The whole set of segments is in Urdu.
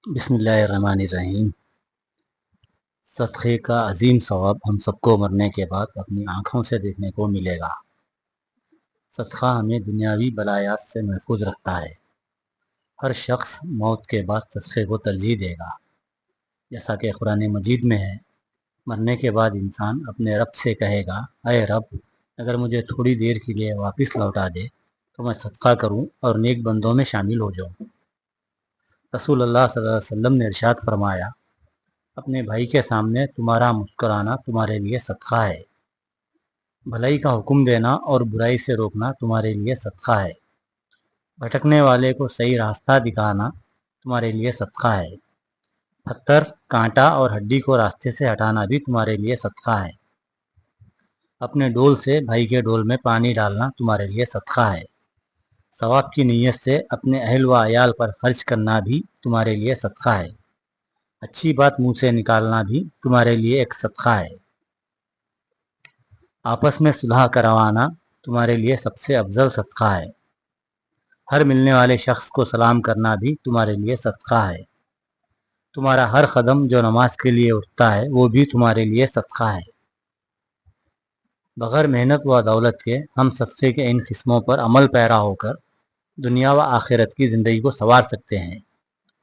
بسم اللہ الرحمن الرحیم۔ صدقے کا عظیم ثواب ہم سب کو مرنے کے بعد اپنی آنکھوں سے دیکھنے کو ملے گا۔ صدقہ ہمیں دنیاوی بلایات سے محفوظ رکھتا ہے۔ ہر شخص موت کے بعد صدقے کو ترجیح دے گا، جیسا کہ قرآن مجید میں ہے۔ مرنے کے بعد انسان اپنے رب سے کہے گا، اے رب، اگر مجھے تھوڑی دیر کے لیے واپس لوٹا دے تو میں صدقہ کروں اور نیک بندوں میں شامل ہو جاؤں۔ رسول اللہ صلی اللہ علیہ وسلم نے ارشاد فرمایا، اپنے بھائی کے سامنے تمہارا مسکرانا تمہارے لیے صدقہ ہے، بھلائی کا حکم دینا اور برائی سے روکنا تمہارے لیے صدقہ ہے، بھٹکنے والے کو صحیح راستہ دکھانا تمہارے لیے صدقہ ہے، پتھر، کانٹا اور ہڈی کو راستے سے ہٹانا بھی تمہارے لیے صدقہ ہے، اپنے ڈول سے بھائی کے ڈول میں پانی ڈالنا تمہارے لیے صدقہ ہے، ثواب کی نیت سے اپنے اہل و عیال پر خرچ کرنا بھی تمہارے لیے صدقہ ہے، اچھی بات منہ سے نکالنا بھی تمہارے لیے ایک صدقہ ہے، آپس میں صلح کروانا تمہارے لیے سب سے افضل صدقہ ہے، ہر ملنے والے شخص کو سلام کرنا بھی تمہارے لیے صدقہ ہے، تمہارا ہر قدم جو نماز کے لیے اٹھتا ہے وہ بھی تمہارے لیے صدقہ ہے۔ بغیر محنت و دولت کے ہم صدقے کے ان قسموں پر عمل پیرا ہو کر دنیا و آخرت کی زندگی کو سنوار سکتے ہیں۔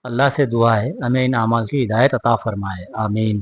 اللہ سے دعا ہے ہمیں ان اعمال کی ہدایت عطا فرمائے، آمین۔